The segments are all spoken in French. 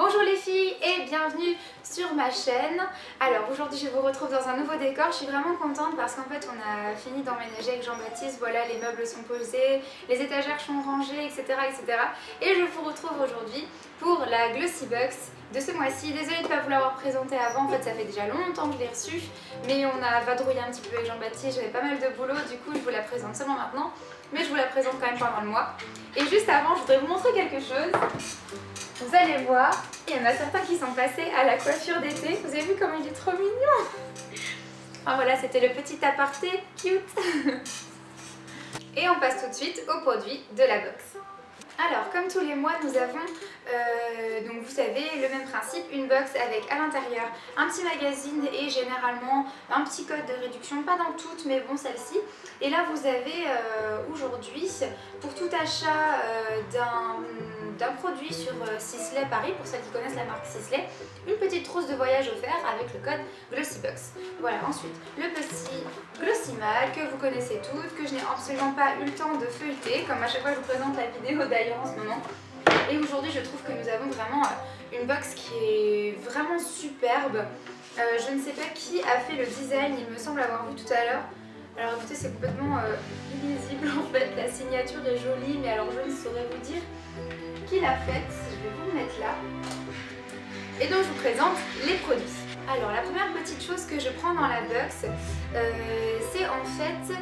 Bonjour les filles et bienvenue sur ma chaîne. Alors aujourd'hui je vous retrouve dans un nouveau décor. Je suis vraiment contente parce qu'en fait on a fini d'emménager avec Jean-Baptiste. Voilà, les meubles sont posés, les étagères sont rangées, etc. etc. Et je vous retrouve aujourd'hui pour la Glossy Box de ce mois-ci. Désolée de ne pas vous l'avoir présentée avant, en fait ça fait déjà longtemps que je l'ai reçue. Mais on a vadrouillé un petit peu avec Jean-Baptiste, j'avais pas mal de boulot, du coup je vous la présente seulement maintenant. Mais je vous la présente quand même pendant le mois. Et juste avant, je voudrais vous montrer quelque chose. Vous allez voir, il y en a certains qui sont passés à la coiffure d'été. Vous avez vu comme il est trop mignon. Enfin voilà, c'était le petit aparté cute. Et on passe tout de suite aux produits de la box. Alors, comme tous les mois, nous avons, donc vous savez, le même principe, une box avec à l'intérieur un petit magazine et généralement un petit code de réduction, pas dans toutes, mais bon, celle-ci. Et là, vous avez aujourd'hui, pour tout achat d'un produit sur Sisley Paris, pour celles qui connaissent la marque Sisley, une petite trousse de voyage offerte avec le code GlossyBox. Voilà, ensuite, le petit Glossy Mag que vous connaissez toutes, que je n'ai absolument pas eu le temps de feuilleter, comme à chaque fois je vous présente la vidéo d'ailleurs en ce moment. Et aujourd'hui, je trouve que nous avons vraiment une box qui est vraiment superbe. Je ne sais pas qui a fait le design, il me semble avoir vu tout à l'heure. Alors écoutez, c'est complètement illisible en fait, la signature est jolie, mais alors je ne saurais vous dire qui l'a faite. Je vais vous mettre là. Et donc je vous présente les produits. Alors la première petite chose que je prends dans la box, c'est en fait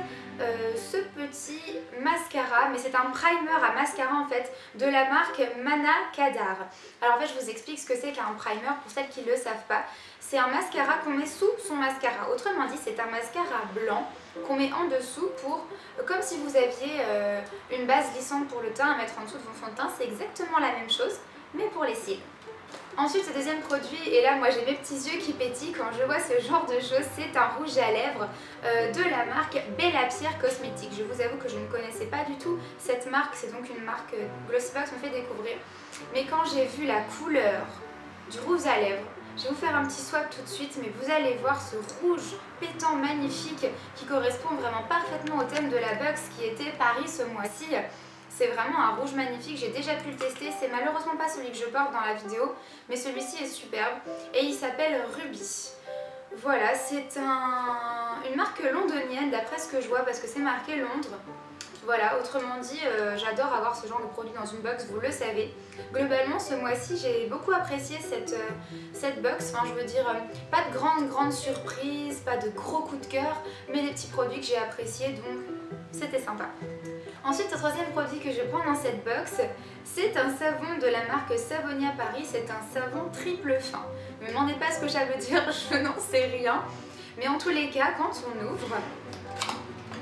ce petit mascara, mais c'est un primer à mascara en fait de la marque Mana Kadar. Alors en fait je vous explique ce que c'est qu'un primer pour celles qui ne le savent pas. C'est un mascara qu'on met sous son mascara. Autrement dit, c'est un mascara blanc qu'on met en dessous pour, comme si vous aviez une base glissante pour le teint à mettre en dessous de vos fonds de teint. C'est exactement la même chose, mais pour les cils. Ensuite, ce deuxième produit, et là moi j'ai mes petits yeux qui pétillent quand je vois ce genre de choses, c'est un rouge à lèvres de la marque Bella Pierre Cosmétiques. Je vous avoue que je ne connaissais pas du tout cette marque, c'est donc une marque GlossyBox me fait découvrir. Mais quand j'ai vu la couleur du rouge à lèvres, je vais vous faire un petit swap tout de suite, mais vous allez voir ce rouge pétant magnifique qui correspond vraiment parfaitement au thème de la box qui était Paris ce mois-ci. C'est vraiment un rouge magnifique, j'ai déjà pu le tester, c'est malheureusement pas celui que je porte dans la vidéo, mais celui-ci est superbe et il s'appelle Ruby. Voilà, c'est une marque londonienne d'après ce que je vois parce que c'est marqué Londres. Voilà, autrement dit, j'adore avoir ce genre de produit dans une box, vous le savez. Globalement, ce mois-ci, j'ai beaucoup apprécié cette box. Enfin, je veux dire, pas de grande surprise, pas de gros coup de cœur, mais des petits produits que j'ai appréciés, donc c'était sympa. Ensuite, le troisième produit que je prends dans cette box, c'est un savon de la marque Savonia Paris. C'est un savon triple fin. Ne me demandez pas ce que ça veut dire, je n'en sais rien. Mais en tous les cas, quand on ouvre,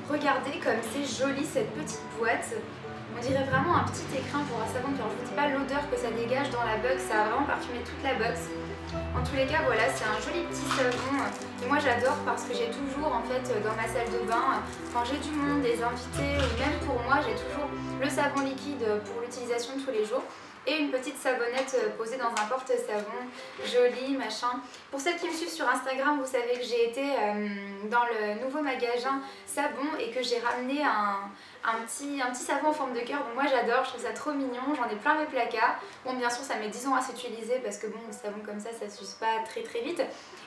regardez comme c'est joli cette petite boîte. On dirait vraiment un petit écrin pour un savon. Alors je vous dis pas l'odeur que ça dégage dans la box, ça a vraiment parfumé toute la box. En tous les cas, voilà, c'est un joli petit savon. Et moi j'adore parce que j'ai toujours en fait dans ma salle de bain, quand j'ai du monde, des invités ou même pour moi, j'ai toujours le savon liquide pour l'utilisation de tous les jours. Et une petite savonnette posée dans un porte-savon, joli, machin. Pour celles qui me suivent sur Instagram, vous savez que j'ai été dans le nouveau magasin Savon et que j'ai ramené un petit savon en forme de cœur. Donc moi j'adore, je trouve ça trop mignon, j'en ai plein mes placards. Bon, bien sûr ça met 10 ans à s'utiliser parce que bon, le savon comme ça s'use pas très vite.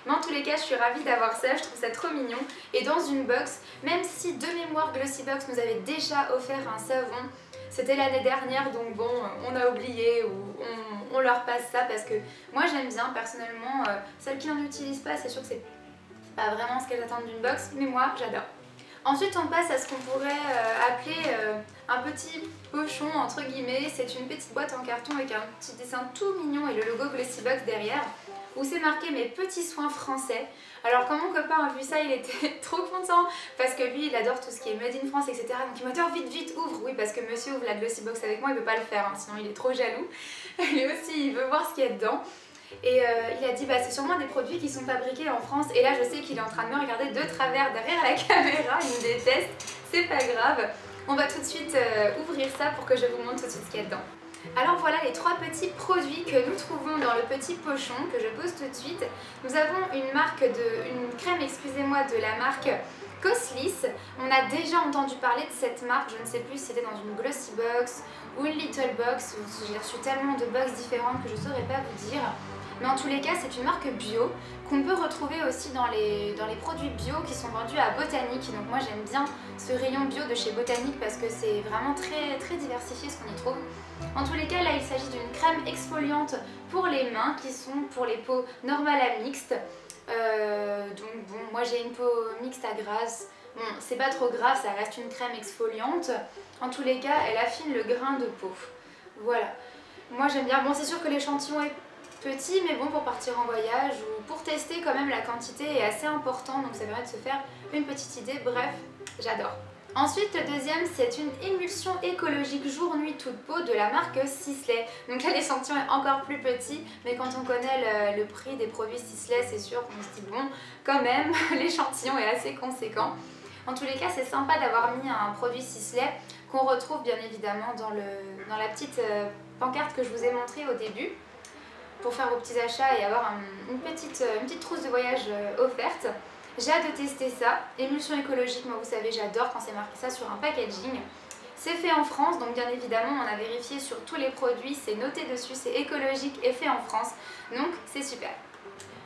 Mais en tous les cas, je suis ravie d'avoir ça, je trouve ça trop mignon. Et dans une box, même si de mémoire GlossyBox nous avait déjà offert un savon, c'était l'année dernière, donc bon, on a oublié ou on leur passe ça parce que moi j'aime bien personnellement. Celles qui n'en utilisent pas, c'est sûr que c'est pas vraiment ce qu'elles attendent d'une box, mais moi j'adore. Ensuite on passe à ce qu'on pourrait appeler un petit pochon entre guillemets. C'est une petite boîte en carton avec un petit dessin tout mignon et le logo GlossyBox derrière, où c'est marqué mes petits soins français. Alors quand mon copain a vu ça, il était trop content parce que lui il adore tout ce qui est made in France, etc. Donc il m'a dit oh, vite ouvre. Oui, parce que monsieur ouvre la GlossyBox avec moi, il peut pas le faire hein, sinon il est trop jaloux. Lui aussi il veut voir ce qu'il y a dedans. Et il a dit bah c'est sûrement des produits qui sont fabriqués en France. Et là je sais qu'il est en train de me regarder de travers derrière la caméra, il me déteste, c'est pas grave. On va tout de suite ouvrir ça pour que je vous montre tout de suite ce qu'il y a dedans. Alors voilà les trois petits produits que nous trouvons dans le petit pochon que je pose tout de suite. Nous avons une crème, excusez-moi, de la marque Cosliss. On a déjà entendu parler de cette marque, je ne sais plus si c'était dans une Glossy Box ou une Little Box, j'ai reçu tellement de box différentes que je ne saurais pas vous dire. Mais en tous les cas, c'est une marque bio qu'on peut retrouver aussi dans les produits bio qui sont vendus à Botanique. Donc moi j'aime bien ce rayon bio de chez Botanique parce que c'est vraiment très diversifié ce qu'on y trouve. En tous les cas, là il s'agit d'une crème exfoliante pour les mains qui sont pour les peaux normales à mixtes. Donc bon, moi j'ai une peau mixte à grasse. Bon, c'est pas trop grave, ça reste une crème exfoliante. En tous les cas, elle affine le grain de peau. Voilà. Moi j'aime bien. Bon, c'est sûr que l'échantillon est petit, mais bon, pour partir en voyage ou pour tester quand même, la quantité est assez importante, donc ça permet de se faire une petite idée. Bref, j'adore. Ensuite, le deuxième, c'est une émulsion écologique jour-nuit toute peau de la marque Sisley. Donc là, l'échantillon est encore plus petit, mais quand on connaît le prix des produits Sisley, c'est sûr qu'on se dit bon, quand même, l'échantillon est assez conséquent. En tous les cas, c'est sympa d'avoir mis un produit Sisley qu'on retrouve bien évidemment dans la petite pancarte que je vous ai montrée au début, pour faire vos petits achats et avoir une petite trousse de voyage offerte. J'ai hâte de tester ça. Émulsion écologique, moi vous savez, j'adore quand c'est marqué ça sur un packaging. C'est fait en France, donc bien évidemment on a vérifié sur tous les produits, c'est noté dessus, c'est écologique et fait en France, donc c'est super.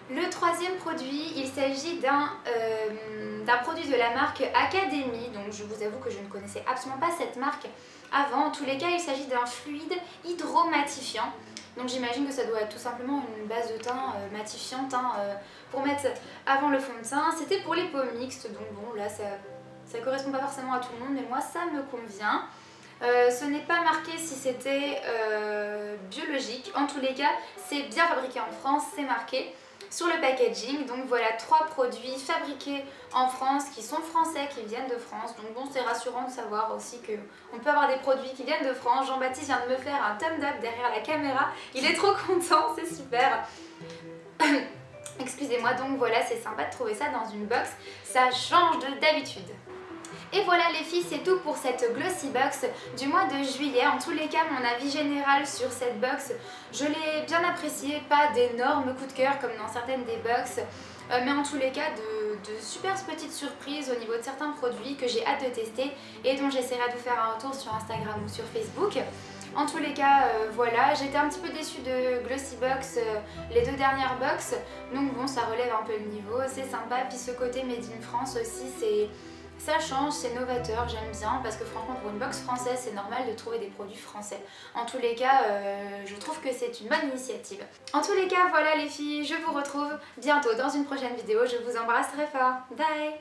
Le troisième produit, il s'agit d'un produit de la marque Academy, donc je vous avoue que je ne connaissais absolument pas cette marque avant. En tous les cas, il s'agit d'un fluide hydromatifiant. Donc j'imagine que ça doit être tout simplement une base de teint matifiante pour mettre avant le fond de teint. C'était pour les peaux mixtes, donc bon là ça correspond pas forcément à tout le monde, mais moi ça me convient. Ce n'est pas marqué si c'était biologique, en tous les cas c'est bien fabriqué en France, c'est marqué sur le packaging. Donc voilà, 3 produits fabriqués en France, qui sont français, qui viennent de France. Donc bon, c'est rassurant de savoir aussi qu'on peut avoir des produits qui viennent de France. Jean-Baptiste vient de me faire un thumbs up derrière la caméra, il est trop content, c'est super. Excusez-moi, donc voilà, c'est sympa de trouver ça dans une box, ça change d'habitude. Et voilà les filles, c'est tout pour cette Glossy Box du mois de juillet. En tous les cas, mon avis général sur cette box, je l'ai bien appréciée, pas d'énormes coups de cœur comme dans certaines des box, mais en tous les cas de super petites surprises au niveau de certains produits que j'ai hâte de tester et dont j'essaierai de vous faire un retour sur Instagram ou sur Facebook. En tous les cas, voilà, j'étais un petit peu déçue de Glossy Box, les 2 dernières box, donc bon, ça relève un peu le niveau, c'est sympa. Puis ce côté Made in France aussi, ça change, c'est novateur, j'aime bien, parce que franchement pour une box française c'est normal de trouver des produits français. En tous les cas, je trouve que c'est une bonne initiative. En tous les cas, voilà les filles, je vous retrouve bientôt dans une prochaine vidéo, je vous embrasse très fort, bye.